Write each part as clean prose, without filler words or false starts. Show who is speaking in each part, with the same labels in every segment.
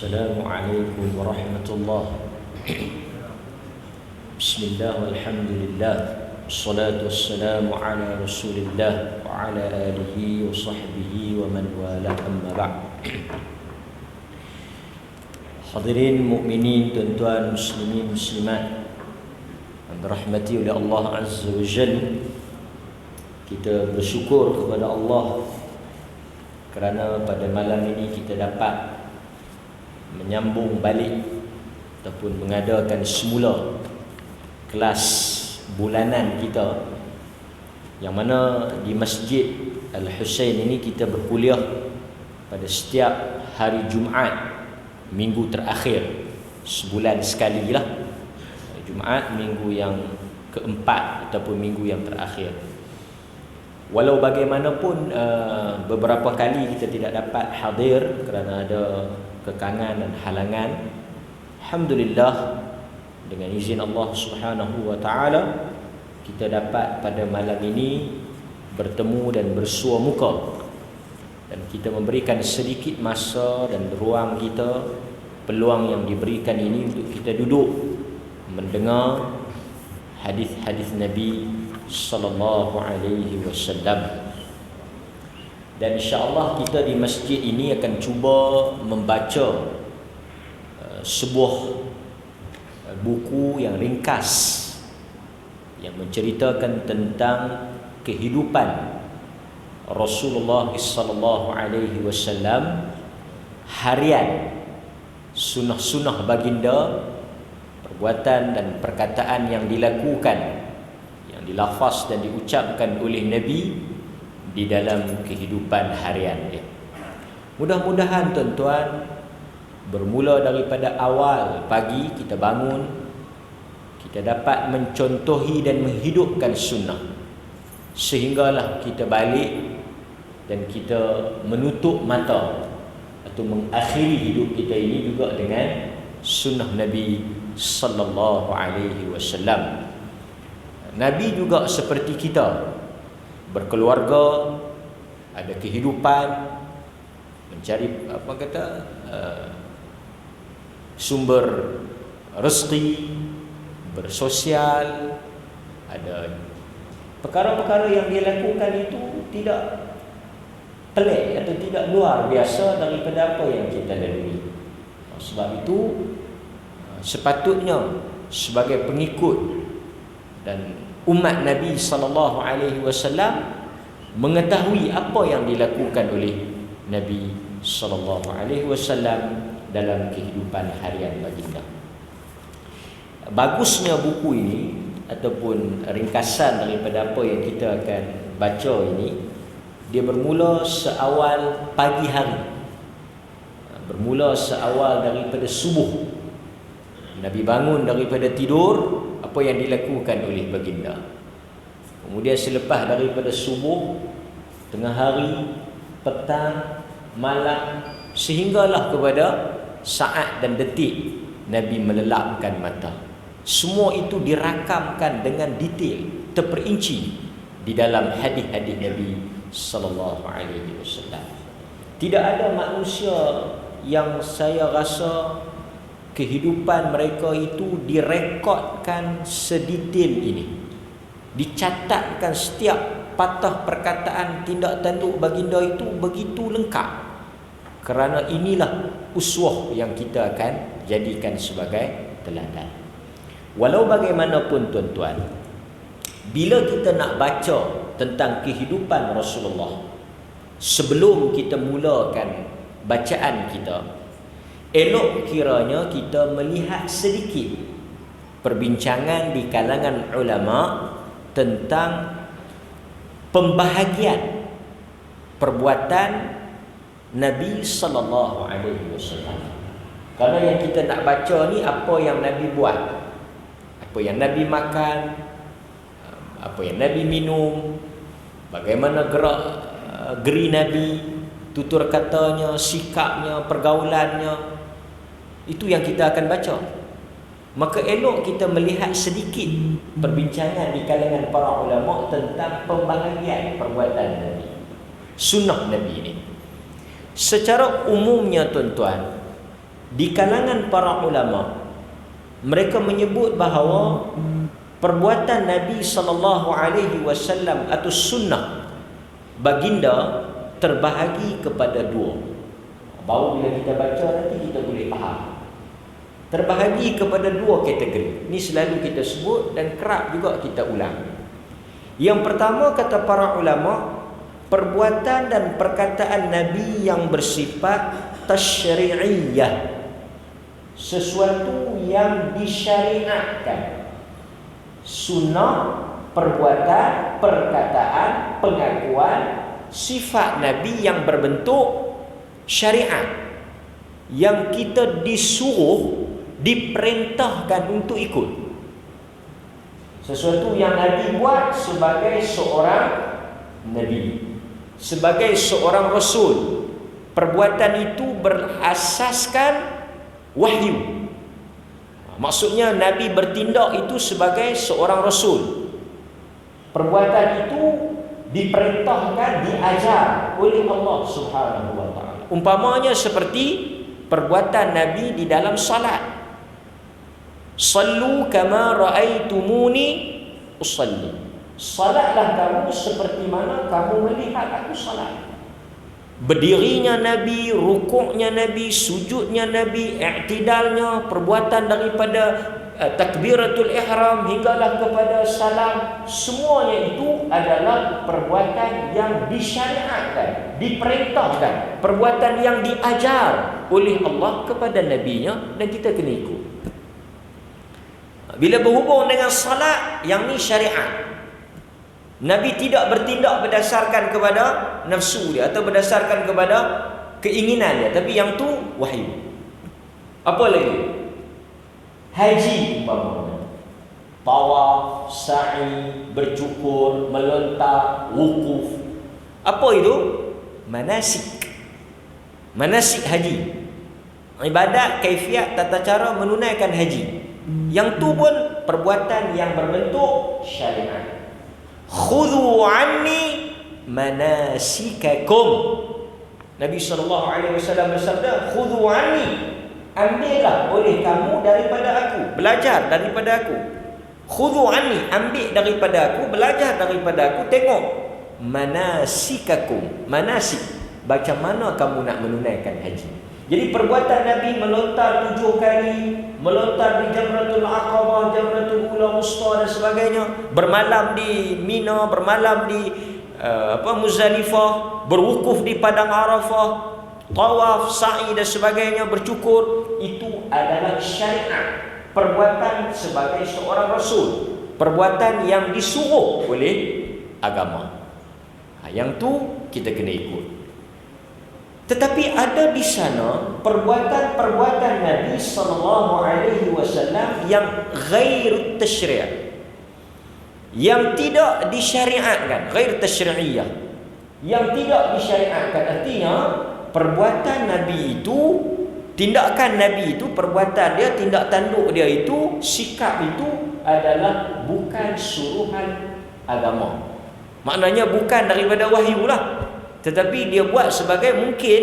Speaker 1: Assalamualaikum warahmatullahi. Bismillah walhamdulillah, wassalatu wassalamu ala rasulillah wa ala alihi wa sahbihi wa man wala, amma ba'd. Hadirin mukminin, tuan-tuan muslimin muslimat yang dirahmati oleh Allah Azza wa Jalla, kita bersyukur kepada Allah kerana pada malam ini kita dapat menyambung balik ataupun mengadakan semula kelas bulanan kita, yang mana di Masjid Al-Husain ini kita berkuliah pada setiap hari Jumaat minggu terakhir sebulan sekali lah. Jumaat minggu yang keempat ataupun minggu yang terakhir. Walau bagaimanapun beberapa kali kita tidak dapat hadir kerana ada kekangan dan halangan, alhamdulillah dengan izin Allah Subhanahu wa taala kita dapat pada malam ini bertemu dan bersua muka, dan kita memberikan sedikit masa dan ruang kita, peluang yang diberikan ini untuk kita duduk mendengar hadis-hadis Nabi sallallahu alaihi wasallam. Dan insya-Allah kita di masjid ini akan cuba membaca sebuah buku yang ringkas yang menceritakan tentang kehidupan Rasulullah sallallahu alaihi wasallam harian, sunnah-sunnah baginda, perbuatan dan perkataan yang dilakukan, yang dilafaz dan diucapkan oleh Nabi di dalam kehidupan harian dia. Mudah-mudahan tuan-tuan, bermula daripada awal pagi kita bangun, kita dapat mencontohi dan menghidupkan sunnah, sehinggalah kita balik dan kita menutup mata atau mengakhiri hidup kita ini juga dengan sunnah Nabi sallallahu alaihi wasallam. Nabi juga seperti kita, berkeluarga, ada kehidupan, mencari sumber rezeki, bersosial, ada perkara-perkara yang dia lakukan itu tidak pelik atau tidak luar biasa daripada apa yang kita lalui. Sebab itu sepatutnya sebagai pengikut dan umat Nabi sallallahu alaihi wasallam mengetahui apa yang dilakukan oleh Nabi sallallahu alaihi wasallam dalam kehidupan harian baginda. Bagusnya buku ini ataupun ringkasan daripada apa yang kita akan baca ini, dia bermula seawal pagi hari. Bermula seawal daripada subuh. Nabi bangun daripada tidur, apa yang dilakukan oleh baginda. Kemudian selepas daripada subuh, tengah hari, petang, malam, sehinggalah kepada saat dan detik Nabi melelapkan mata. Semua itu dirakamkan dengan detail, terperinci di dalam hadis-hadis Nabi sallallahu alaihi wasallam. Tidak ada manusia yang saya rasa kehidupan mereka itu direkodkan sedetail ini, dicatatkan setiap patah perkataan, tindak tanduk baginda itu begitu lengkap. Kerana inilah uswah yang kita akan jadikan sebagai teladan. Walau bagaimanapun tuan-tuan, bila kita nak baca tentang kehidupan Rasulullah, sebelum kita mulakan bacaan kita, elok kiranya kita melihat sedikit perbincangan di kalangan ulama tentang pembahagian perbuatan Nabi sallallahu alaihi wasallam. Kerana yang kita nak baca ni apa yang Nabi buat, apa yang Nabi makan, apa yang Nabi minum, bagaimana geri Nabi, tutur katanya, sikapnya, pergaulannya. Itu yang kita akan baca. Maka elok kita melihat sedikit perbincangan di kalangan para ulama tentang pembahagian perbuatan Nabi, sunnah Nabi ini. Secara umumnya tuan-tuan, di kalangan para ulama, mereka menyebut bahawa perbuatan Nabi SAW atau sunnah baginda terbahagi kepada dua. Baru bila kita baca nanti kita boleh faham. Terbahagi kepada dua kategori. Ini selalu kita sebut dan kerap juga kita ulang. Yang pertama, kata para ulama, perbuatan dan perkataan Nabi yang bersifat tasyri'iyah, sesuatu yang disyariatkan. Sunnah, perbuatan, perkataan, pengakuan, sifat Nabi yang berbentuk syariat, yang kita disuruh, diperintahkan untuk ikut. Sesuatu yang Nabi buat sebagai seorang Nabi, sebagai seorang Rasul. Perbuatan itu berasaskan wahyu. Maksudnya Nabi bertindak itu sebagai seorang Rasul. Perbuatan itu diperintahkan, diajar oleh Allah Subhanahu wa ta'ala. Umpamanya seperti perbuatan Nabi di dalam salat. Sallu kama ra'aitumuni usalli. Salatlah kamu seperti mana kamu melihat aku salat. Berdirinya Nabi, rukuknya Nabi, sujudnya Nabi, i'tidalnya, perbuatan daripada takbiratul ihram hinggalah kepada salam, semuanya itu adalah perbuatan yang disyariatkan, diperintahkan, perbuatan yang diajar oleh Allah kepada Nabi-Nya, dan kita kena ikut. Bila berhubung dengan salat, yang ni syariat. Nabi tidak bertindak berdasarkan kepada nafsu dia atau berdasarkan kepada keinginan dia, tapi yang tu wahyu. Apa lagi? Haji umpamanya, tawaf, sa'i, bercukur, melontar, wukuf. Apa itu? Manasik. Manasik haji. Ibadat, kaifiat, tata cara menunaikan haji. Yang tu pun perbuatan yang berbentuk syariat. Khudhu anni manasikakum. Nabi SAW bersabda, khudhu anni, ambillah oleh kamu daripada aku, belajar daripada aku. Khudhu anni, ambil daripada aku, belajar daripada aku, tengok manasikakum. Manasik, macam mana kamu nak menunaikan haji. Jadi perbuatan Nabi melontar 7 kali, melontar di Jamratul Aqabah, Jamratul Ula, Wusta dan sebagainya, bermalam di Mina, bermalam di Muzdalifah, berwukuf di Padang Arafah, tawaf, sa'i dan sebagainya, bercukur, itu adalah syariat. Perbuatan sebagai seorang Rasul, perbuatan yang disuruh oleh agama. Yang tu kita kena ikut. Tetapi ada di sana perbuatan-perbuatan Nabi SAW yang ghair tasyri', yang tidak disyariatkan, ghair tasyri'iyah, yang tidak disyariatkan. Artinya perbuatan Nabi itu, tindakan Nabi itu, perbuatan dia, tindak tanduk dia itu, sikap itu adalah bukan suruhan agama. Maknanya bukan daripada wahyu lah, tetapi dia buat sebagai mungkin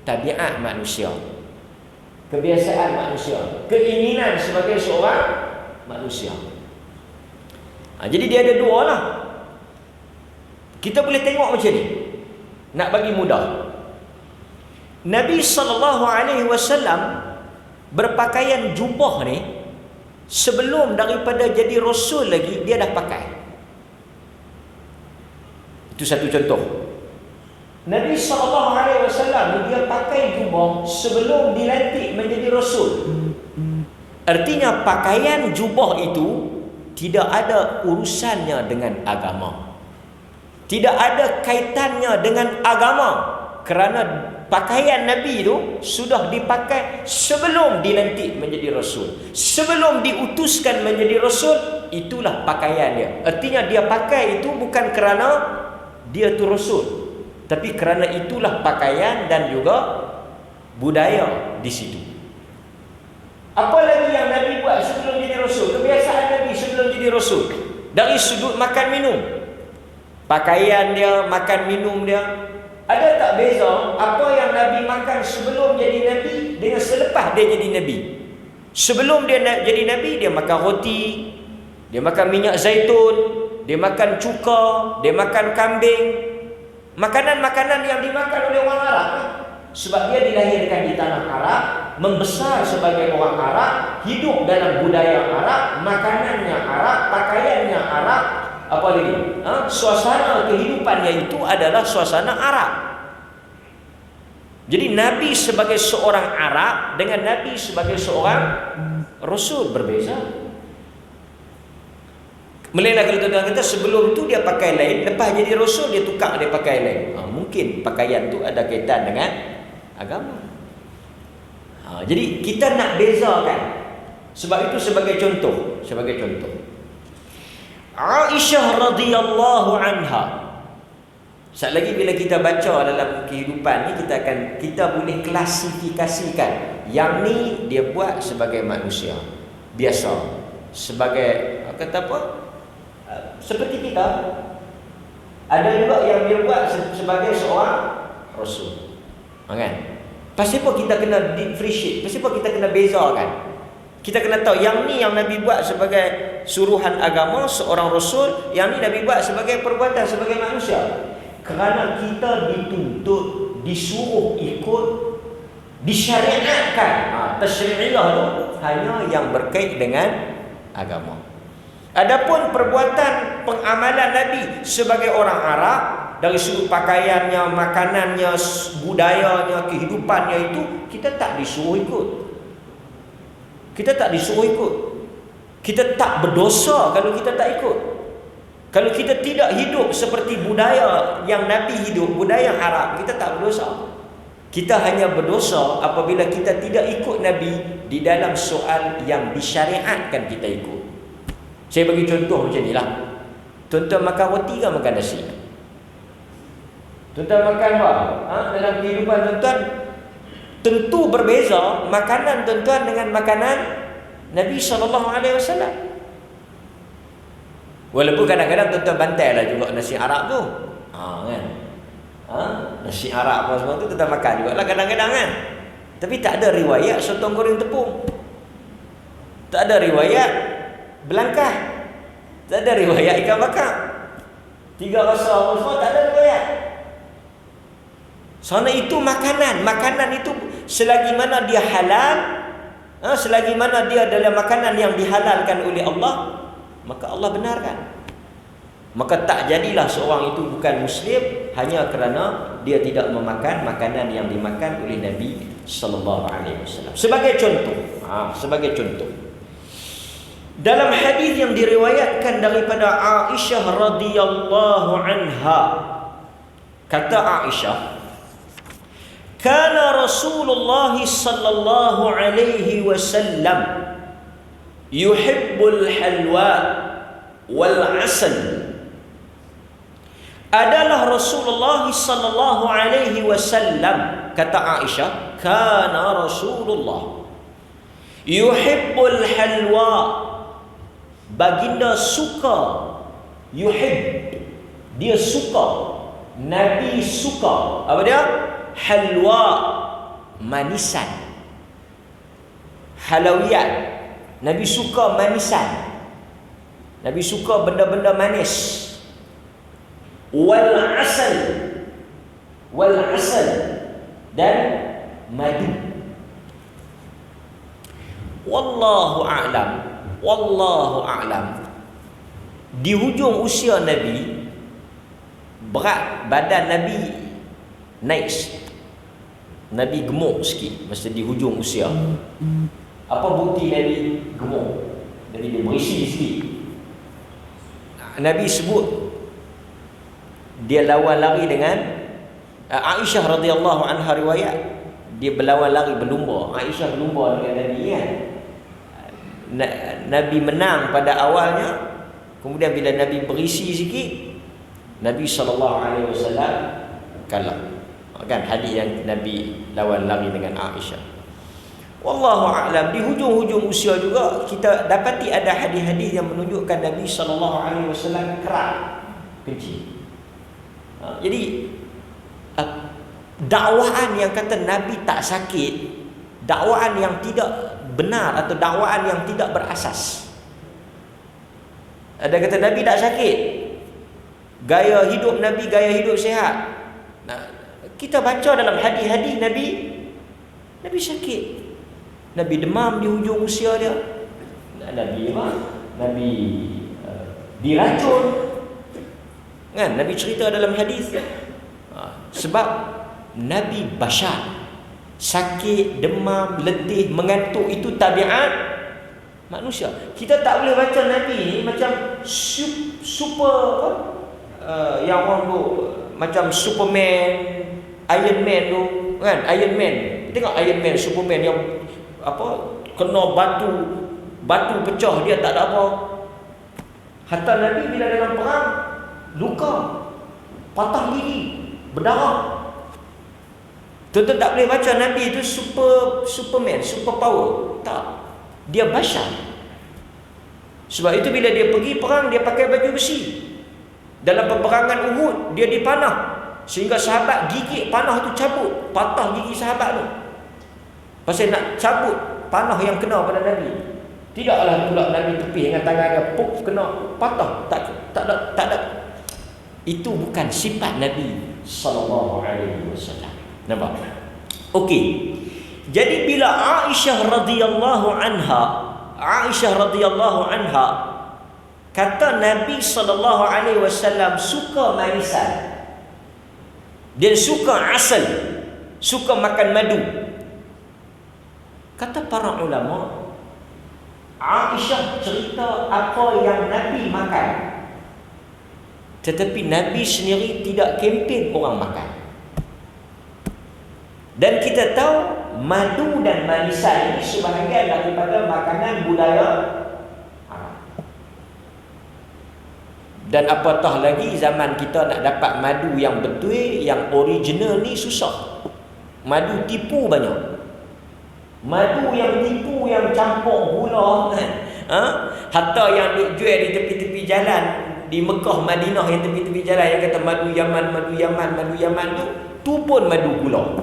Speaker 1: tabiat manusia, kebiasaan manusia, keinginan sebagai seorang manusia. Jadi dia ada dua lah. Kita boleh tengok macam ni, nak bagi mudah. Nabi SAW berpakaian jubah ni, sebelum daripada jadi Rasul lagi, dia dah pakai. Itu satu contoh. Nabi SAW dia pakai jubah sebelum dilantik menjadi Rasul. Artinya pakaian jubah itu tidak ada urusannya dengan agama, tidak ada kaitannya dengan agama, kerana pakaian Nabi itu sudah dipakai sebelum dilantik menjadi Rasul, sebelum diutuskan menjadi Rasul. Itulah pakaian dia. Artinya dia pakai itu bukan kerana dia tu Rasul, tapi kerana itulah pakaian dan juga budaya di situ. Apa lagi yang Nabi buat sebelum jadi Rasul? Kebiasaan Nabi sebelum jadi Rasul, dari sudut makan minum, pakaian dia, makan minum dia, Ada tak beza apa yang Nabi makan sebelum jadi Nabi dengan selepas dia jadi Nabi? Sebelum dia jadi Nabi, dia makan roti, dia makan minyak zaitun, dia makan cuka, dia makan kambing. Makanan-makanan yang dimakan oleh orang Arab. Sebab dia dilahirkan di tanah Arab, membesar sebagai orang Arab, hidup dalam budaya Arab, makanannya Arab, pakaiannya Arab. Apa lagi? Suasana kehidupannya itu adalah suasana Arab. Jadi Nabi sebagai seorang Arab dengan Nabi sebagai seorang Rasul berbeza. Melainkan kalau tuan-tuan kata sebelum itu dia pakai lain, lepas jadi Rasul dia tukar dia pakai lain. Mungkin pakaian tu ada kaitan dengan agama. Jadi kita nak bezakan. Sebab itu sebagai contoh. Aisyah radhiyallahu anha. Sekali lagi bila kita baca dalam kehidupan ni kita boleh klasifikasikan. Yang ni dia buat sebagai manusia biasa, sebagai kata apa? Seperti kita. Ada juga yang dia buat sebagai seorang Rasul. Kan? Pasal apa kita kena differentiate? Pasal apa kita kena bezakan? Kita kena tahu yang ni yang Nabi buat sebagai suruhan agama, seorang Rasul. Yang ni Nabi buat sebagai perbuatan, sebagai manusia. Kerana kita dituntut, disuruh ikut, disyariatkan. Tasyri'iyah tu hanya yang berkait dengan agama. Adapun perbuatan pengamalan Nabi sebagai orang Arab, dari sudut pakaiannya, makanannya, budayanya, kehidupannya itu, kita tak disuruh ikut. Kita tak berdosa kalau kita tak ikut. Kalau kita tidak hidup seperti budaya yang Nabi hidup, budaya Arab, kita tak berdosa. Kita hanya berdosa apabila kita tidak ikut Nabi di dalam soal yang disyariatkan kita ikut. Saya bagi contoh macam inilah. Tuan-tuan makan roti ke makan nasi? Tuan-tuan makan apa? Dalam kehidupan tuan-tuan tentu berbeza makanan tuan-tuan dengan makanan Nabi SAW. Walaupun kadang-kadang tuan-tuan bantai lah juga nasi Arab tu. Kan? Nasi Arab apa semua tu tuan-tuan makan juga lah kadang-kadang kan. Tapi tak ada riwayat sotong goreng tepung. Tak ada riwayat belangkah. Tak ada riwayat ikan bakar. 3 rasa apa semua tak ada riwayat. Soalnya itu makanan. Makanan itu selagi mana dia halal, selagi mana dia adalah makanan yang dihalalkan oleh Allah, maka Allah benarkan. Maka tak jadilah seorang itu bukan Muslim hanya kerana dia tidak memakan makanan yang dimakan oleh Nabi sallallahu alaihi wasallam. Sebagai contoh. Dalam hadis yang diriwayatkan daripada Aisyah radhiyallahu anha, kata Aisyah, kana Rasulullah sallallahu alaihi wasallam yuhibbul halwa wal asal. Adalah Rasulullah sallallahu alaihi wasallam, kata Aisyah, kana Rasulullah yuhibbul halwa, baginda suka, dia suka, Nabi suka apa dia? Halwa, manisan, halawiyat. Nabi suka manisan, Nabi suka benda-benda manis. Wal asal dan madu. Wallahu a'lam. Di hujung usia Nabi, berat badan Nabi naik. Nabi gemuk sikit masa di hujung usia. Apa bukti Nabi gemuk? Jadi dia berisi sikit. Nabi sebut dia lawan lari dengan Aisyah radhiyallahu anha, riwayat dia berlawan lari, berlumba. Aisyah berlumba dengan Nabi kan. Nabi menang pada awalnya, kemudian bila Nabi berisi sikit, Nabi SAW kalah. Kan hadis yang Nabi lawan lari dengan Aisyah. Wallahu a'lam. Di hujung-hujung usia juga kita dapati ada hadis-hadis yang menunjukkan Nabi SAW kerat, kencing. Jadi dakwaan yang kata Nabi tak sakit, dakwaan yang tidak benar atau dakwaan yang tidak berasas. Ada kata Nabi tak sakit, gaya hidup Nabi gaya hidup sihat. Nah, kita baca dalam hadis-hadis Nabi sakit, Nabi demam di hujung usia dia, Nabi diracun, kan? Nabi cerita dalam hadis. Sebab Nabi bashar, sakit, demam, letih, mengantuk, itu tabiat manusia. Kita tak boleh baca Nabi ni macam super yang orang tu macam Superman, Iron Man tu, kan? Iron Man, tengok Iron Man, Superman yang apa, kena batu pecah dia tak ada apa. Hatta Nabi bila dalam perang luka, patah gigi, berdarah. Tuan-tuan tak boleh baca Nabi itu Superman, super power. Tak. Dia bashar. Sebab itu bila dia pergi perang, dia pakai baju besi. Dalam peperangan Uhud, dia dipanah sehingga sahabat gigit panah tu cabut, patah gigi sahabat tu. Pasal nak cabut panah yang kena pada Nabi. Tidaklah pula Nabi tepi dengan tangan dia, puk, kena patah. Tak ada. Itu bukan sifat Nabi sallallahu alaihi wasallam. Nampak? Okey. Jadi bila Aisyah radhiyallahu anha kata Nabi sallallahu alaihi wasallam suka manisan, dia suka asal, suka makan madu. Kata para ulama, Aisyah cerita apa yang Nabi makan, tetapi Nabi sendiri tidak kempen orang makan. Dan kita tahu madu dan manisan ini sebahagian daripada makanan budaya Arab. Dan apatah lagi zaman kita nak dapat madu yang betul, yang original ni susah. Madu tipu banyak. Madu yang tipu, yang campur gula, hatta yang duk jual di tepi-tepi jalan di Mekah, Madinah, yang tepi-tepi jalan yang kata madu Yaman tu pun madu gula,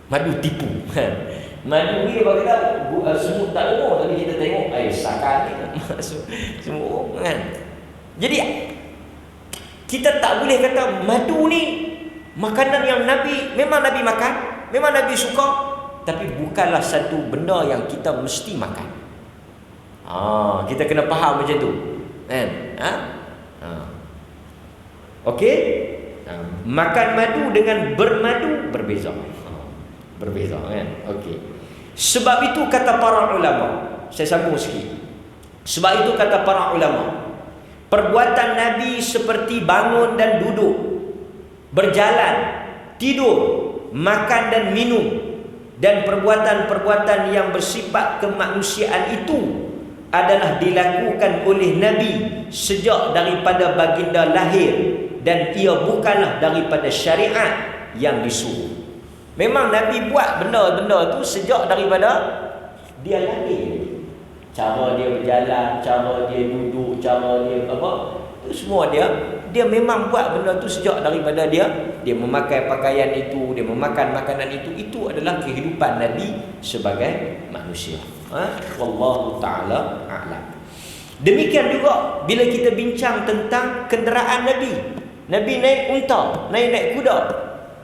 Speaker 1: madu tipu. Madu ni bagi tahu semut tak umur, tapi kita tengok sakan ni masuk semua kan. Jadi kita tak boleh kata madu ni makanan yang memang Nabi makan, memang Nabi suka, tapi bukanlah satu benda yang kita mesti makan. Kita kena faham macam tu, kan? Okey. Makan madu dengan bermadu berbeza. Berbeza, kan? Okey. Sebab itu kata para ulama, saya sambung sikit. Sebab itu kata para ulama, perbuatan Nabi seperti bangun dan duduk, berjalan, tidur, makan dan minum, dan perbuatan-perbuatan yang bersifat kemanusiaan itu adalah dilakukan oleh Nabi sejak daripada baginda lahir, dan ia bukanlah daripada syariat yang disuruh. Memang Nabi buat benda-benda tu sejak daripada dia lahir. Cara dia berjalan, cara dia duduk, cara dia apa, itu semua dia memang buat benda tu sejak daripada dia memakai pakaian itu, dia memakan makanan itu adalah kehidupan Nabi sebagai manusia. Wallahu ta'ala a'lam. Demikian juga bila kita bincang tentang kenderaan Nabi. Nabi naik unta, naik kuda,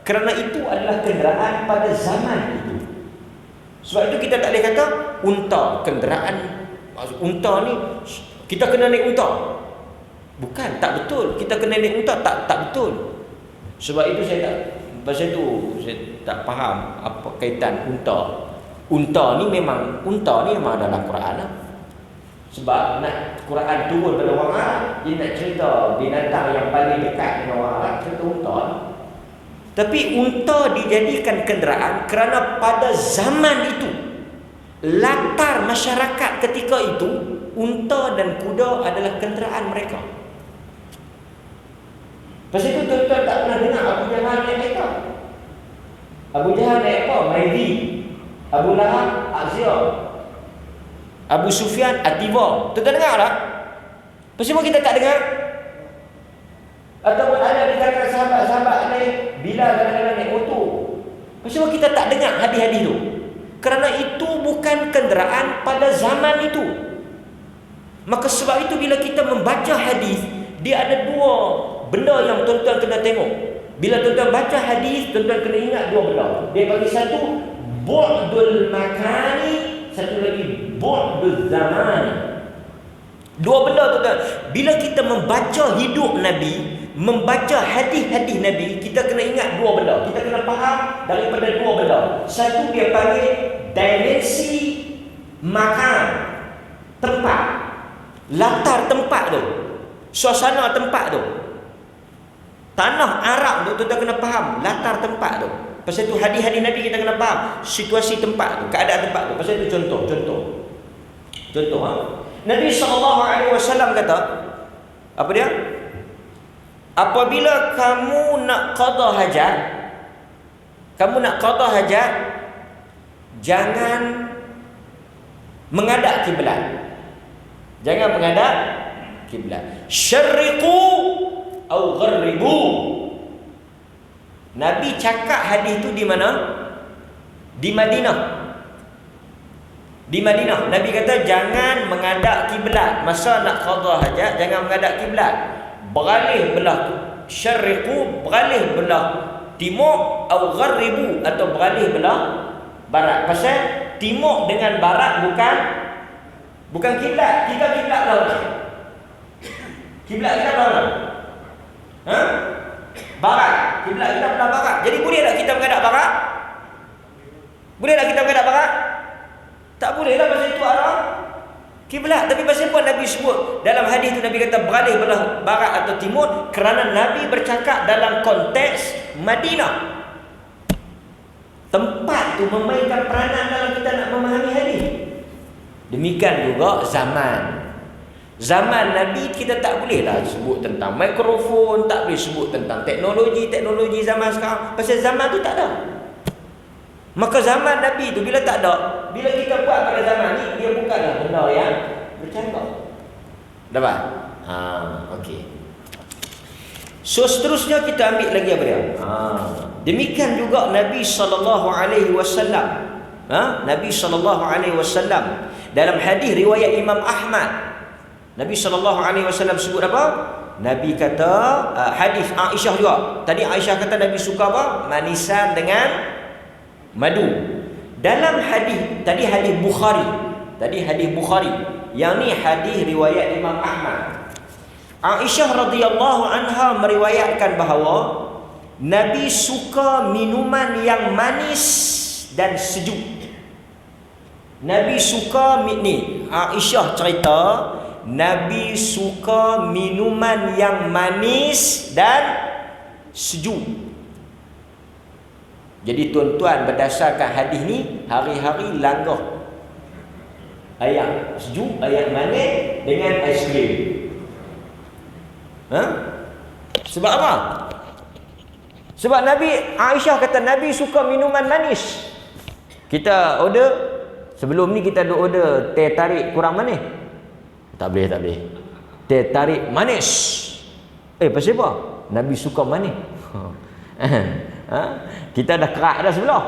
Speaker 1: kerana itu adalah kenderaan pada zaman itu. Sebab itu kita tak boleh kata unta kenderaan, unta ni kita kena naik unta. Bukan, tak betul. Kita kena naik unta, tak betul. Sebab itu saya tak faham apa kaitan unta. Unta ni memang dalam Quran lah. Sebab nak Quran turun pada orang Arab, dia nak cerita binatang yang paling dekat dengan orang Arab, cerita unta. Tapi unta dijadikan kenderaan kerana pada zaman itu, latar masyarakat ketika itu, unta dan kuda adalah kenderaan mereka. Pasal itu tuan-tuan tak pernah dengar Abu Jahal naik kereta. Abu Jahal naik apa? Maidi. Abu Lahab, Azia. Abu Sufyan, Atiba. Tuan-tuan dengar tak? Pasal kita tak dengar? Ataupun ada di kalangan sahabat-sahabat naik, Bilal kadang-kadang naik motor. Sebab kita tak dengar hadis-hadis tu. Kerana itu bukan kenderaan pada zaman itu. Maka sebab itu bila kita membaca hadis, dia ada dua benda yang tuan-tuan kena tengok. Bila tuan-tuan baca hadis, tuan-tuan kena ingat dua benda. Dia bagi satu bu'dul makani, satu lagi bu'dul zaman. Dua benda tuan-tuan. Bila kita membaca hidup Nabi, membaca hadis-hadis Nabi, kita kena ingat dua benda. Kita kena faham daripada dua benda. Satu dia panggil dimensi makan, tempat, latar tempat tu, suasana tempat tu. Tanah Arab tu tuan-tuan kena faham latar tempat tu. Pasal tu hadis-hadis Nabi kita kena faham situasi tempat tu, keadaan tempat tu. Pasal tu contoh Nabi SAW kata apa dia? Apabila kamu nak qada hajat, jangan menghadap kiblat. Jangan menghadap kiblat. Syarriqu au gharribu. Nabi cakap hadis tu di mana? Di Madinah. Di Madinah. Nabi kata jangan menghadap kiblat. Masa nak qada hajat, jangan menghadap kiblat. Beralih belah syarriqu, beralih belah timur, au gharribu, atau beralih belah barat. Pasal timur dengan barat bukan kiblat. Kita kiblat belah mana? Kiblat kita belah mana? Barat. Kiblat kita belah barat. Jadi boleh tak kita menghadap barat? Boleh tak kita menghadap barat? Tak boleh lah, pasal itu arah kiblat. Tapi pasal apa Nabi sebut dalam hadis tu, Nabi kata beralih belah barat atau timur? Kerana Nabi bercakap dalam konteks Madinah. Tempat tu memainkan peranan dalam kita nak memahami hadis. Demikian juga zaman Nabi kita tak boleh lah sebut tentang mikrofon, tak boleh sebut tentang teknologi zaman sekarang. Pasal zaman tu tak ada. Maka zaman Nabi tu bila tak ada, bila kita buat pada zaman ni, dia bukanlah benda yang bercakap. Dapat? Okey. So seterusnya kita ambil lagi apa dia? Demikian juga Nabi SAW. Nabi SAW dalam hadis riwayat Imam Ahmad, Nabi SAW sebut apa? Nabi kata, hadis Aisyah juga. Tadi Aisyah kata Nabi suka apa? Manisan dengan madu. Dalam hadis tadi hadis Bukhari. Yang ni hadis riwayat Imam Ahmad. Aisyah radhiyallahu anha meriwayatkan bahawa Nabi suka minuman yang manis dan sejuk. Nabi suka ni, Aisyah cerita Nabi suka minuman yang manis dan sejuk. Jadi tuan-tuan, berdasarkan hadis ni, hari-hari langgah ayam sejuk, ayam manis dengan aiskrim. Sebab apa? Sebab Aisyah kata Nabi suka minuman manis. Kita order, sebelum ni kita order teh tarik kurang manis. Tak boleh. Teh tarik manis. Pasal apa? Nabi suka manis. Kita dah kerak dah sebelah.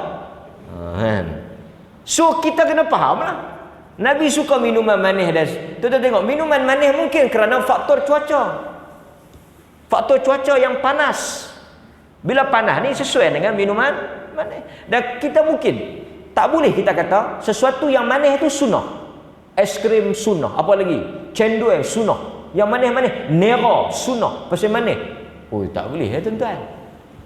Speaker 1: So kita kena faham lah. Nabi suka minuman manis dan tuan-tuan tengok, minuman manis mungkin kerana faktor cuaca. Faktor cuaca yang panas. Bila panas ni sesuai dengan minuman manis. Dan kita mungkin tak boleh kita kata sesuatu yang manis itu sunnah. Es krim sunnah, apa lagi? Cendol sunnah. Yang manis-manis nera sunnah. Pasal manis. Tak boleh ya tuan-tuan.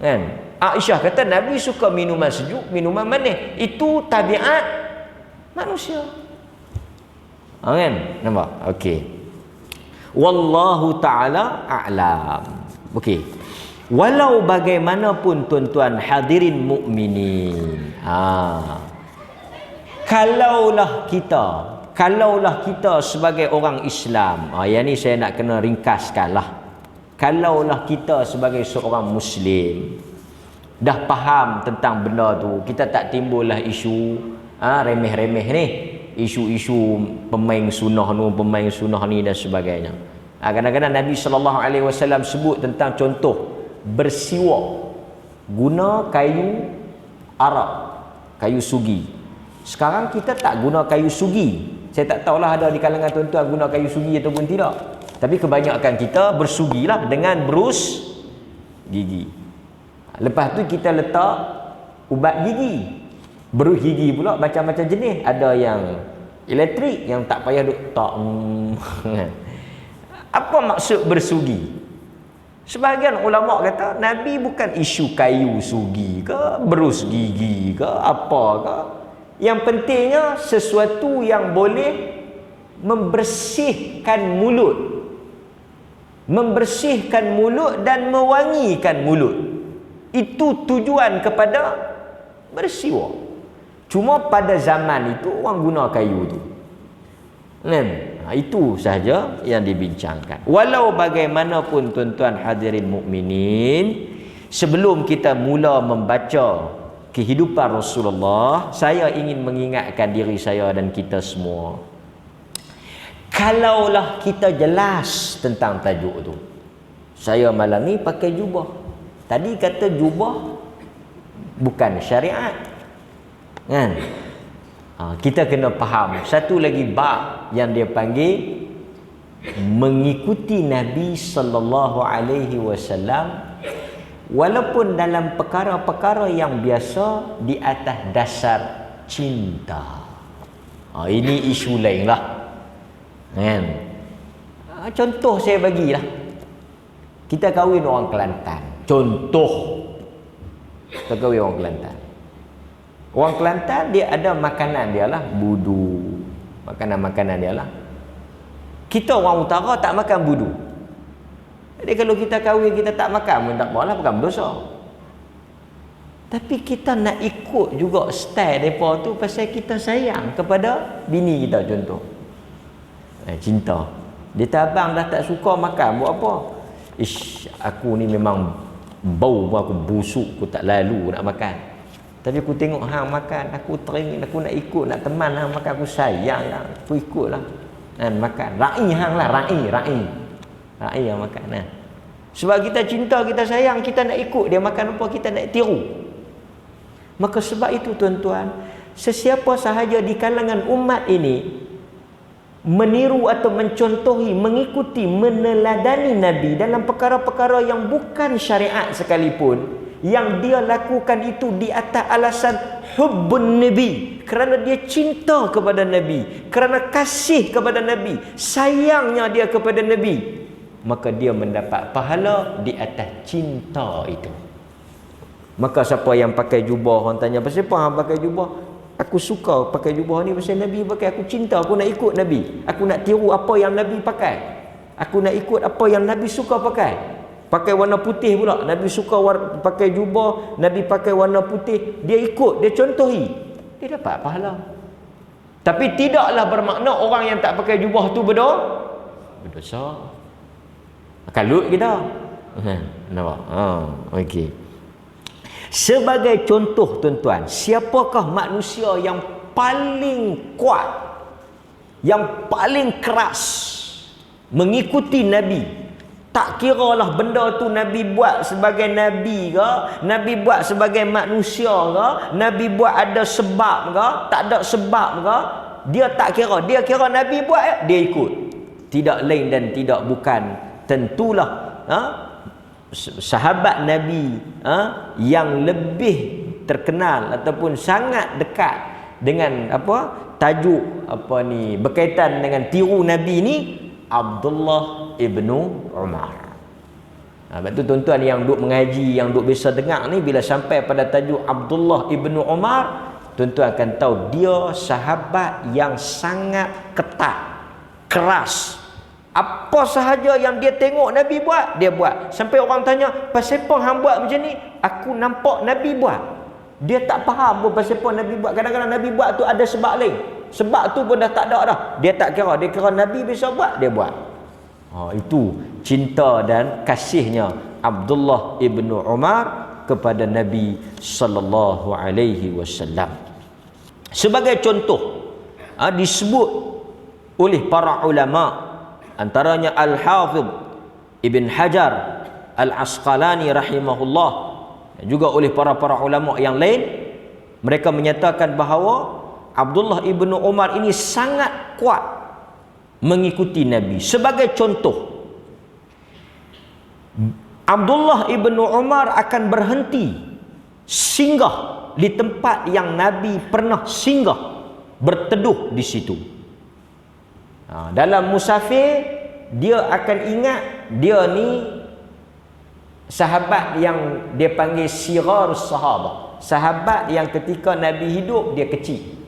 Speaker 1: Kan? Aisyah kata Nabi suka minuman sejuk, minuman manis. Itu tabiat manusia. Kan? Nampak? Okey. Wallahu ta'ala a'lam. Okey. Walau bagaimanapun tuan-tuan hadirin mukminin. Kalaulah kita sebagai orang Islam. Yang ni saya nak kena ringkaskanlah. Kalaulah kita sebagai seorang Muslim dah faham tentang benda tu, kita tak timbullah isu remeh-remeh ni, isu-isu pemain sunnah ni dan sebagainya. Kadang-kadang Nabi SAW sebut tentang contoh bersiwak guna kayu Arab, kayu sugi. Sekarang kita tak guna kayu sugi. Saya tak tahulah ada di kalangan tuan-tuan guna kayu sugi ataupun tidak. Tapi kebanyakan kita bersugilah dengan berus gigi. Lepas tu kita letak ubat gigi. Berus gigi pula macam-macam jenis. Ada yang elektrik yang tak payah duk tak. Apa maksud bersugi? Sebahagian ulama kata Nabi bukan isu kayu sugi ke, berus gigi ke, apa ke. Yang pentingnya sesuatu yang boleh membersihkan mulut. Membersihkan mulut dan mewangikan mulut. Itu tujuan kepada bersiwak. Cuma pada zaman itu orang guna kayu tu. Itu sahaja yang dibincangkan. Walau bagaimanapun tuan-tuan hadirin mukminin, sebelum kita mula membaca kehidupan Rasulullah, saya ingin mengingatkan diri saya dan kita semua. Kalaulah kita jelas tentang tajuk tu. Saya malam ni pakai jubah. Tadi kata jubah bukan syariat. Kan? Kita kena faham satu lagi bab yang dia panggil mengikuti Nabi sallallahu alaihi wasallam walaupun dalam perkara-perkara yang biasa di atas dasar cinta. Ini isu lain lah. Kan? Contoh saya bagilah. Kita kahwin orang Kelantan. Contoh. Kita kahwin orang Kelantan. Orang Kelantan dia ada makanan dia lah, budu. Makanan-makanan dia lah. Kita orang utara tak makan budu. Jadi kalau kita kahwin kita tak makan pun tak apalah, bukan berdosa. Tapi kita nak ikut juga style mereka tu pasal kita sayang kepada bini kita contoh. Cinta. Dia tak abang dah tak suka makan, buat apa? Aku ni memang bau aku busuk, aku tak lalu nak makan. Tapi aku tengok hang makan, aku teringin, aku nak ikut, nak teman hang makan, aku sayang lah, aku ikutlah. Makan. Ra'i hang lah, ra'i yang makan. Sebab kita cinta, kita sayang, kita nak ikut dia makan apa, kita nak tiru. Maka sebab itu tuan-tuan, sesiapa sahaja di kalangan umat ini meniru atau mencontohi, mengikuti, meneladani Nabi dalam perkara-perkara yang bukan syariat sekalipun, yang dia lakukan itu di atas alasan hubbun Nabi, kerana dia cinta kepada Nabi, kerana kasih kepada Nabi, sayangnya dia kepada Nabi, maka dia mendapat pahala di atas cinta itu. Maka siapa yang pakai jubah, orang tanya pasal apa hang pakai jubah? Aku suka pakai jubah ni pasal Nabi pakai, aku cinta, aku nak ikut Nabi, aku nak tiru apa yang Nabi pakai, aku nak ikut apa yang Nabi suka pakai. Pakai warna putih pula, Nabi suka pakai jubah, Nabi pakai warna putih, dia ikut, dia contohi, dia dapat pahala. Tapi tidaklah bermakna orang yang tak pakai jubah tu berdosa. Kalut kita. Nampak? Okey. Sebagai contoh tuan-tuan, siapakah manusia yang paling kuat, yang paling keras mengikuti Nabi? Tak kira lah benda tu Nabi buat sebagai Nabi ke, Nabi buat sebagai manusia ke, Nabi buat ada sebab ke, tak ada sebab ke, dia tak kira. Dia kira Nabi buat, dia ikut. Tidak lain dan tidak bukan, tentulah sahabat Nabi yang lebih terkenal ataupun sangat dekat dengan tajuk berkaitan dengan tiru Nabi ni, Abdullah ibnu Umar. Sebab tu tuan-tuan yang duk mengaji, yang duk biasa dengar ni, bila sampai pada tajuk Abdullah ibnu Umar, tuan-tuan akan tahu dia sahabat yang sangat ketat, keras. Apa sahaja yang dia tengok Nabi buat, dia buat. Sampai orang tanya, pasal apa hang buat macam ni? Aku nampak Nabi buat. Dia tak faham pun pasal apa Nabi buat. Kadang-kadang Nabi buat tu ada sebab lain. Sebab tu pun dah tak ada dah. Dia tak kira. Dia kira Nabi bisa buat, dia buat. Itu cinta dan kasihnya Abdullah ibnu Umar kepada Nabi sallallahu alaihi wasallam. Sebagai contoh, disebut oleh para ulama, antaranya Al-Hafidh Ibn Hajar Al-Asqalani rahimahullah, dan juga oleh para ulama yang lain, Mereka menyatakan bahawa Abdullah ibnu Umar ini sangat kuat mengikuti Nabi. Sebagai contoh, Abdullah ibnu Umar akan berhenti singgah di tempat yang Nabi pernah singgah, berteduh di situ. Dalam musafir, dia akan ingat dia ni sahabat yang dia panggil sirarus sahabah, sahabat yang ketika Nabi hidup dia kecil.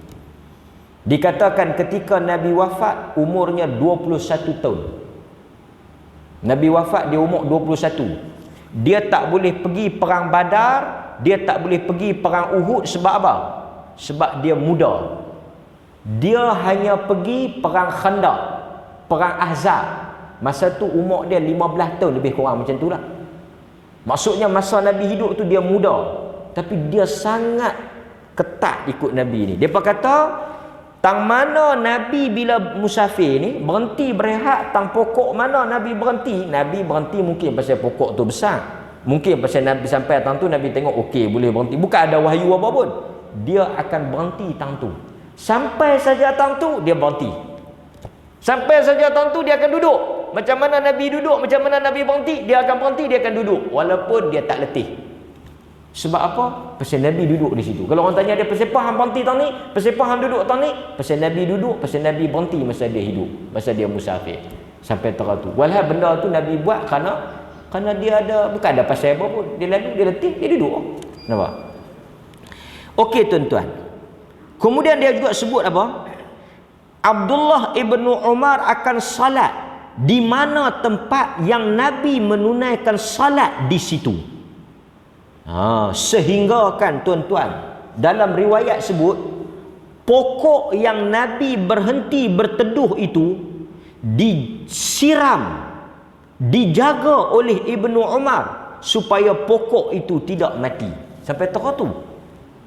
Speaker 1: Dikatakan ketika Nabi wafat umurnya 21 tahun. Nabi wafat dia umur 21. Dia tak boleh pergi perang Badar, dia tak boleh pergi perang Uhud. Sebab apa? Sebab dia muda. Dia hanya pergi perang Khandaq, perang Ahzab. Masa tu umur dia 15 tahun lebih kurang macam tu lah. Maksudnya masa Nabi hidup tu dia muda, tapi dia sangat ketat ikut Nabi ni. Depa kata tang mana Nabi bila musafir ni berhenti berehat, tang pokok mana Nabi berhenti. Nabi berhenti mungkin pasal pokok tu besar, mungkin pasal Nabi sampai tang tu Nabi tengok okey boleh berhenti, bukan ada wahyu apa pun. Dia akan berhenti tang tu. Sampai saja tang tu dia berhenti. Sampai saja tang tu dia akan duduk. Macam mana Nabi duduk, macam mana Nabi berhenti, dia akan berhenti, dia akan duduk walaupun dia tak letih. Sebab apa? Pasal Nabi duduk di situ. Kalau orang tanya dia pasal apa hang berhenti tang ni, pasal apa hang duduk tang ni, pasal Nabi duduk, pasal Nabi berhenti masa dia hidup, masa dia musafir sampai tera tu. Walhal benda tu Nabi buat kerana dia ada, bukan ada pasal apa pun. Dia lalu, dia letih, dia duduk. Nampak? Okey tuan-tuan. Kemudian dia juga sebut apa? Abdullah ibnu Umar akan salat di mana tempat yang Nabi menunaikan salat di situ. Sehingga kan tuan-tuan, dalam riwayat sebut pokok yang Nabi berhenti berteduh itu disiram, dijaga oleh Ibnu Umar supaya pokok itu tidak mati. Sampai tera tu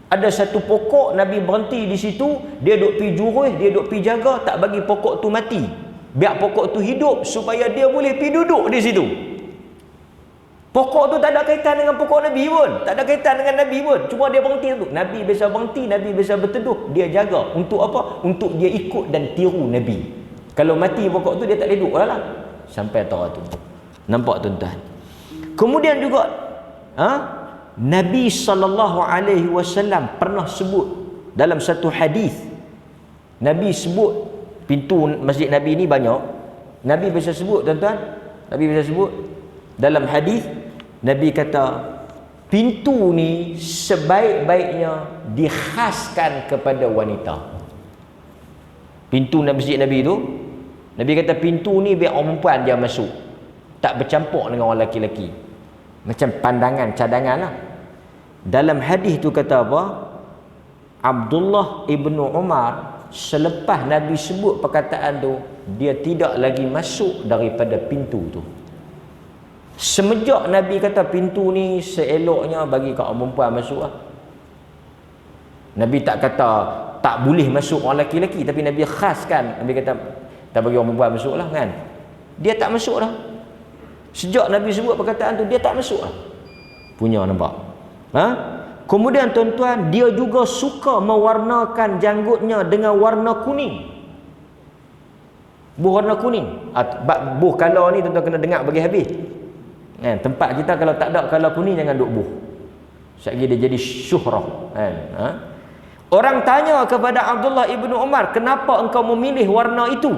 Speaker 1: ada satu pokok Nabi berhenti di situ, dia duk pi jurus, dia duk pi jaga tak bagi pokok tu mati, biar pokok tu hidup supaya dia boleh pi duduk di situ. Pokok tu tak ada kaitan dengan pokok Nabi pun, tak ada kaitan dengan Nabi pun, cuma dia berhenti tu. Nabi biasa berhenti, Nabi biasa berteduh, dia jaga. Untuk apa? Untuk dia ikut dan tiru Nabi. Kalau mati pokok tu dia tak boleh duduk lah. Sampai tera tu. Nampak tuan-tuan? Kemudian juga Nabi SAW pernah sebut dalam satu hadis. Nabi sebut pintu masjid Nabi ni banyak. Nabi biasa sebut tuan-tuan, Nabi biasa sebut dalam hadis. Nabi kata pintu ni sebaik-baiknya dikhaskan kepada wanita. Pintu masjid Nabi tu, Nabi kata pintu ni biar orang perempuan dia masuk, tak bercampur dengan orang lelaki-lelaki. Macam pandangan, cadangan lah. Dalam hadis tu kata apa? Abdullah ibnu Umar selepas Nabi sebut perkataan tu, dia tidak lagi masuk daripada pintu tu. Semenjak Nabi kata pintu ni seeloknya bagi kaum perempuan masuk lah. Nabi tak kata tak boleh masuk orang lelaki-lelaki, tapi Nabi khaskan. Nabi kata tak bagi orang perempuan masuk lah kan. Dia tak masuk dah. Sejak Nabi sebut perkataan tu, dia tak masuk lah. Punya nampak? Kemudian tuan-tuan, dia juga suka mewarnakan janggutnya dengan warna kuning. Buh warna kuning. Buh color ni tuan-tuan kena dengar bagi habis. Tempat kita kalau tak ada color kuning jangan duk buh. Sekali dia jadi syuhrah. Orang tanya kepada Abdullah ibnu Umar, kenapa engkau memilih warna itu?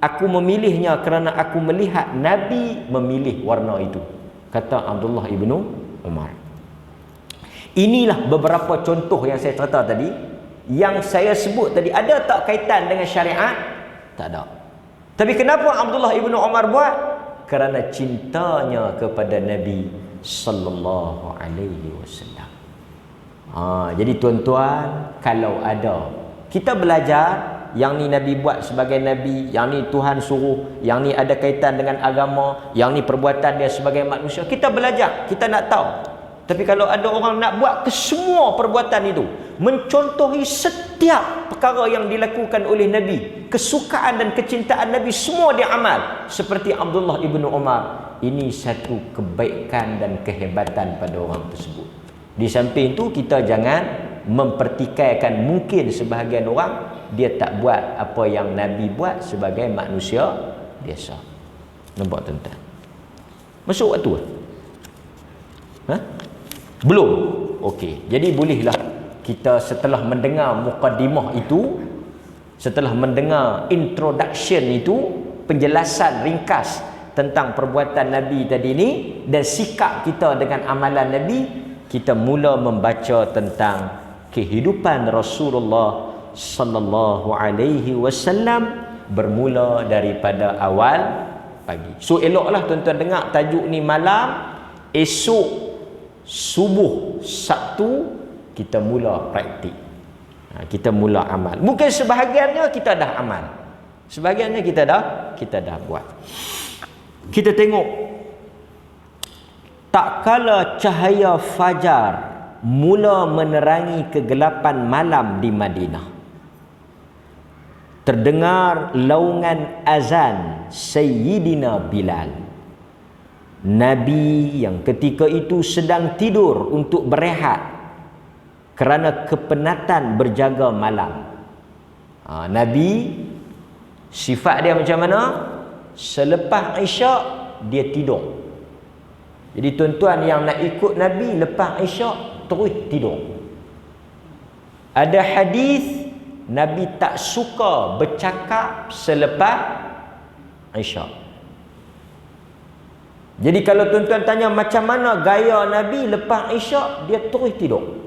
Speaker 1: Aku memilihnya kerana aku melihat Nabi memilih warna itu, kata Abdullah ibnu Umar. Inilah beberapa contoh yang saya cerita tadi. Yang saya sebut tadi, ada tak kaitan dengan syariat? Tak ada. Tapi kenapa Abdullah ibnu Umar buat? Kerana cintanya kepada Nabi sallallahu alaihi wasallam. Jadi tuan-tuan, kalau ada kita belajar yang ni Nabi buat sebagai Nabi, yang ni Tuhan suruh, yang ni ada kaitan dengan agama, yang ni perbuatan dia sebagai manusia, kita belajar, kita nak tahu. Tapi kalau ada orang nak buat kesemua perbuatan itu, mencontohi setiap perkara yang dilakukan oleh Nabi, kesukaan dan kecintaan Nabi, semua dia amal seperti Abdullah ibnu Umar, ini satu kebaikan dan kehebatan pada orang tersebut. Di samping itu kita jangan mempertikaikan mungkin sebahagian orang dia tak buat apa yang Nabi buat sebagai manusia biasa. Nampak tuan-tuan? Masuk waktu? Ha? Belum? Okey. Jadi bolehlah kita setelah mendengar muqaddimah itu, setelah mendengar introduction itu, penjelasan ringkas tentang perbuatan Nabi tadi ini dan sikap kita dengan amalan Nabi, kita mula membaca tentang kehidupan Rasulullah sallallahu alaihi wasallam bermula daripada awal pagi. So eloklah tuan-tuan dengar tajuk ni malam, esok subuh Sabtu kita mula praktik. Kita mula amal. Mungkin sebahagiannya kita dah amal. Sebahagiannya kita dah buat. Kita tengok tak kala cahaya fajar mula menerangi kegelapan malam di Madinah, terdengar laungan azan Sayyidina Bilal. Nabi yang ketika itu sedang tidur untuk berehat kerana kepenatan berjaga malam. Nabi sifat dia macam mana? Selepas Isyak dia tidur. Jadi tuan-tuan yang nak ikut Nabi lepas Isyak terus tidur. Ada hadis Nabi tak suka bercakap selepas Isyak. Jadi kalau tuan-tuan tanya macam mana gaya Nabi lepas Isyak, dia terus tidur.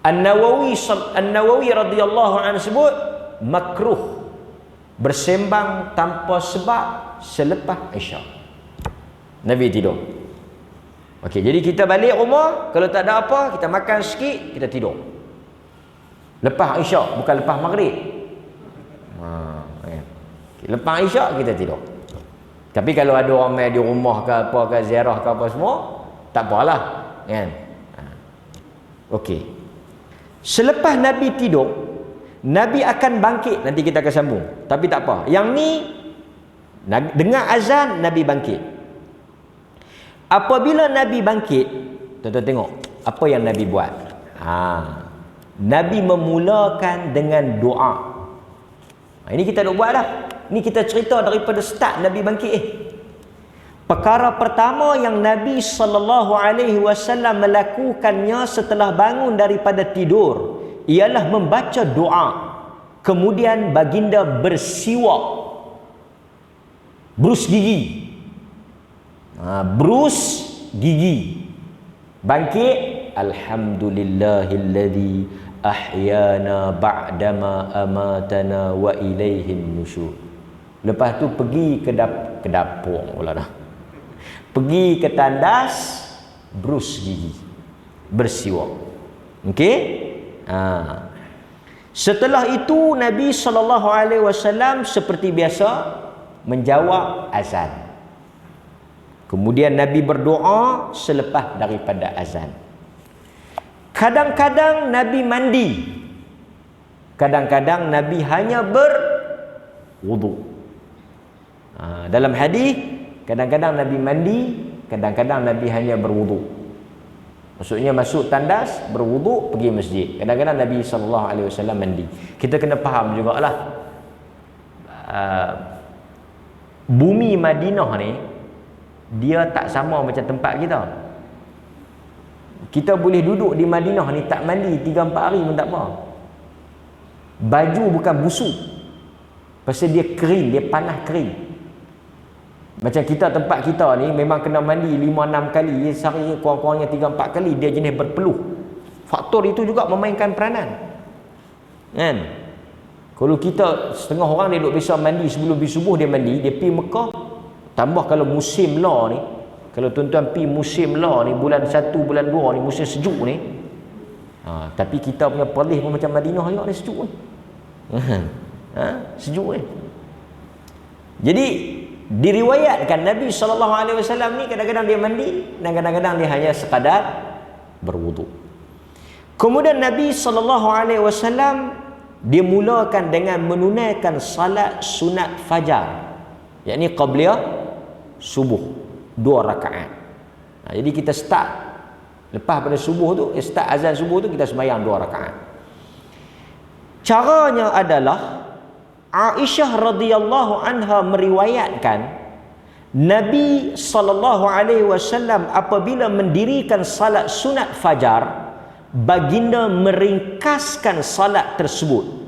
Speaker 1: An-Nawawi radhiyallahu anhu sebut makruh bersembang tanpa sebab selepas Isyak. Nabi tidur. Okey, jadi kita balik rumah, kalau tak ada apa, kita makan sikit, kita tidur. Lepas Isyak, bukan lepas Maghrib. Okay, lepas Isyak kita tidur. Tapi kalau ada orang main di rumah ke apa ke ziarah ke apa semua, tak apalah, kan? Okey. Selepas Nabi tidur, Nabi akan bangkit. Nanti kita akan sambung. Tapi tak apa. Yang ni dengar azan, Nabi bangkit. Apabila Nabi bangkit, tuan-tuan tengok apa yang Nabi buat. Nabi memulakan dengan doa. Ini kita nak buat dah. Ini kita cerita daripada start Nabi bangkit. Perkara pertama yang Nabi SAW melakukannya setelah bangun daripada tidur ialah membaca doa. Kemudian baginda bersiwak, berus gigi. Berus gigi. Bangkit, alhamdulillahilladzi ahyana ba'dama amatana wa ilaihin nusyur. Lepas tu pergi ke dapur pula dah. Pergi ke tandas, berus gigi, bersiwak. Okey? Setelah itu Nabi SAW seperti biasa menjawab azan. Kemudian Nabi berdoa selepas daripada azan. Kadang-kadang Nabi mandi. Kadang-kadang Nabi hanya berwudu. Dalam hadis, kadang-kadang Nabi mandi, kadang-kadang Nabi hanya berwudu. Maksudnya masuk tandas, berwudu, pergi masjid. Kadang-kadang Nabi SAW mandi. Kita kena faham jugalah, bumi Madinah ni dia tak sama macam tempat kita. Kita boleh duduk di Madinah ni tak mandi 3-4 hari pun tak apa. Baju bukan busuk, pasal dia kering, dia panas kering. Macam kita, tempat kita ni memang kena mandi 5-6 kali, sehari kurang-kurangnya 3-4 kali, dia jenis berpeluh. Faktor itu juga memainkan peranan, kan? Kalau kita setengah orang dia duduk biasa mandi sebelum subuh, dia mandi, dia pergi Mekah. Tambah kalau musim la ni, kalau tuan-tuan pergi musim la ni, bulan 1, bulan 2 ni, musim sejuk ni, tapi kita punya Perlis pun macam Madinah juga ni, sejuk ni. Sejuk ni. Jadi diriwayatkan Nabi SAW ni kadang-kadang dia mandi dan kadang-kadang dia hanya sekadar berwudu. Kemudian Nabi SAW dia mulakan dengan menunaikan salat sunat fajar, yakni qabliyah subuh, 2 rakaat. Jadi kita start Lepas pada subuh tu, start azan subuh tu, kita sembahyang 2 rakaat. Caranya adalah Aisyah radhiyallahu anha meriwayatkan Nabi SAW apabila mendirikan salat sunat fajar, baginda meringkaskan salat tersebut.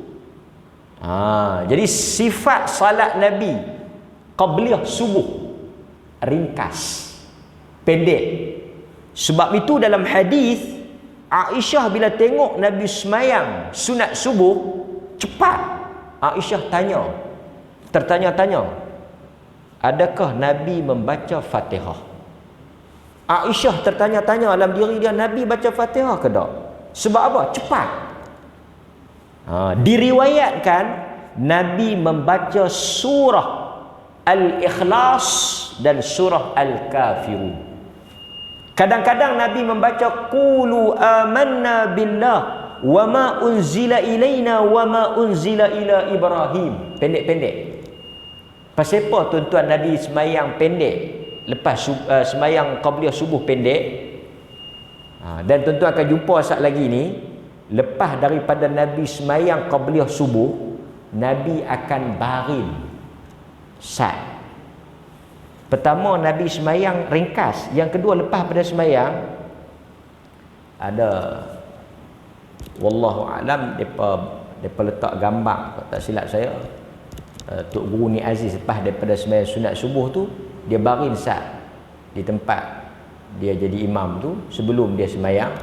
Speaker 1: Jadi sifat salat Nabi qabliyah subuh, ringkas, pendek. Sebab itu dalam hadis Aisyah bila tengok Nabi semayang sunat subuh cepat, Aisyah tertanya-tanya, adakah Nabi membaca Fatihah? Aisyah tertanya-tanya dalam diri dia, Nabi baca Fatihah ke tak? Sebab apa? Cepat. Diriwayatkan Nabi membaca surah Al-Ikhlas dan surah Al-Kafirun. Kadang-kadang Nabi membaca qulu amanna billah wa ma unzila ilaina wa ma unzila ila Ibrahim. Pendek-pendek. Pasal apa tuan-tuan Nabi semayang pendek? Lepas semayang qabliyah subuh pendek. Dan tuan-tuan akan jumpa saat lagi ni, lepas daripada Nabi semayang qabliyah subuh, Nabi akan baring sat. Pertama Nabi semayang ringkas, yang kedua lepas pada semayang ada wallahu alam depa letak gambar, tak silap saya, Tok Guru Ni Aziz lepas daripada semayang sunat subuh tu, dia baring sat di tempat dia jadi imam tu sebelum dia semayang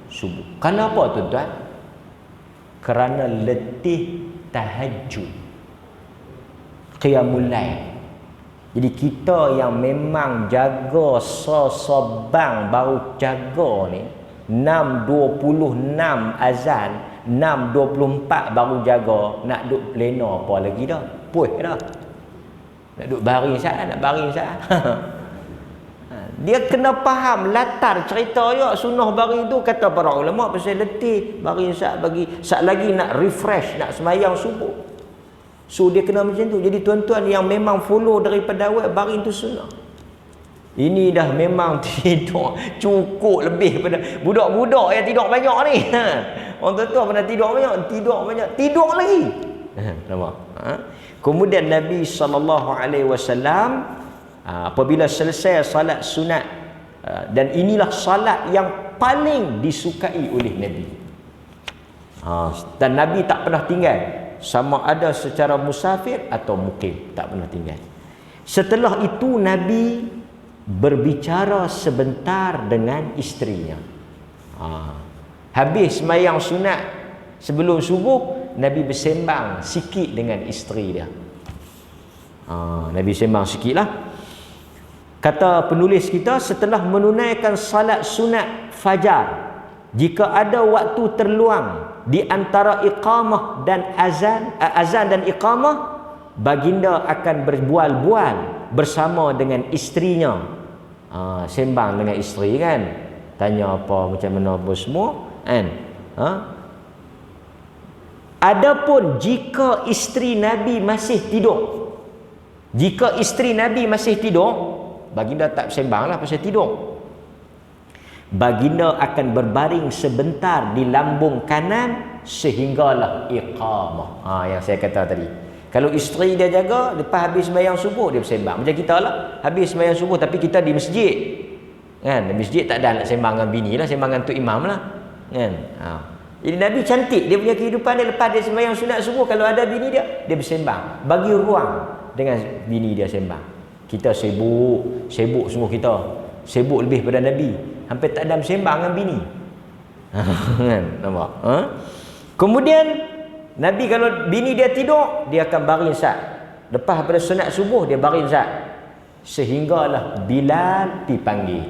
Speaker 1: subuh. Kenapa tuan-tuan? Kerana letih tahajud, qiyamul lail. Jadi kita yang memang jaga sesobang baru jaga ni 6.26 azan, 6.24 baru jaga, nak duk plena apa lagi dah? Puih dah. Nak duk baring saat, nak baring saat. Dia kena faham latar cerita ya sunnah baring tu, kata para ulama pasal letih baring saat, bagi saat lagi nak refresh, nak semayang subuh. So dia kena macam tu. Jadi tuan-tuan yang memang follow daripada awal, baring tu sunnah. Ini dah memang tidur cukup lebih pada budak-budak yang tidur banyak ni. Orang tua-tua pernah tidur banyak, tidur lagi. Nampak? Kemudian Nabi SAW apabila selesai salat sunat, dan inilah salat yang paling disukai oleh Nabi. Dan Nabi tak pernah tinggal, sama ada secara musafir atau mukim, tak pernah tinggal. Setelah itu Nabi berbicara sebentar dengan isterinya. Habis sembahyang sunat sebelum subuh, Nabi bersembang sikit dengan isteri dia. Nabi sembang sikit lah. Kata penulis kita, setelah menunaikan salat sunat fajar, jika ada waktu terluang di antara iqamah dan azan dan iqamah, baginda akan berbual-bual bersama dengan isterinya. Sembang dengan isteri kan, tanya apa macam mana apa semua kan. Adapun jika isteri Nabi masih tidur, baginda tak sembang lah pasal tidur. Baginda akan berbaring sebentar di lambung kanan sehinggalah iqamah. Yang saya kata tadi. Kalau isteri dia jaga, lepas habis sembahyang subuh dia bersembang. Macam kita lah, habis sembahyang subuh tapi kita di masjid. Kan? Di masjid tak ada nak sembang dengan bini lah, sembang dengan tok imam lah. Kan? Jadi Nabi cantik dia punya kehidupan dia. Lepas dia sembahyang sunat subuh, kalau ada bini dia bersembang. Bagi ruang dengan bini dia sembang. Kita sibuk semua kita. Sibuk lebih pada Nabi. Hampir tak ada bersembang dengan bini. Kan? Nampak? Kemudian Nabi kalau bini dia tidur, dia akan baring sat. Lepas pada sunat subuh, dia baring sat. Sehinggalah Bilal dipanggil.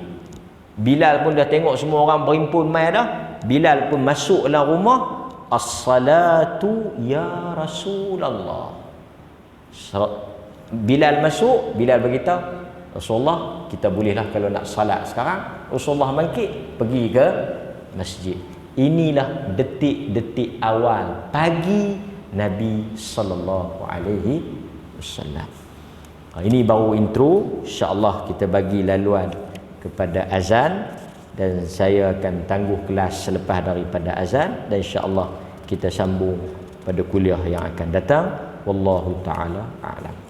Speaker 1: Bilal pun dah tengok semua orang berimpun mai dah. Bilal pun masuk dalam rumah. As-salatu ya Rasulullah. Bilal masuk, Bilal beritahu, Rasulullah, kita bolehlah kalau nak salat sekarang. Rasulullah bangkit, pergi ke masjid. Inilah detik-detik awal pagi Nabi sallallahu alaihi wasallam. Ini baru intro, insya-Allah kita bagi laluan kepada azan dan saya akan tangguh kelas selepas daripada azan, dan insya-Allah kita sambung pada kuliah yang akan datang. Wallahu taala a'lam.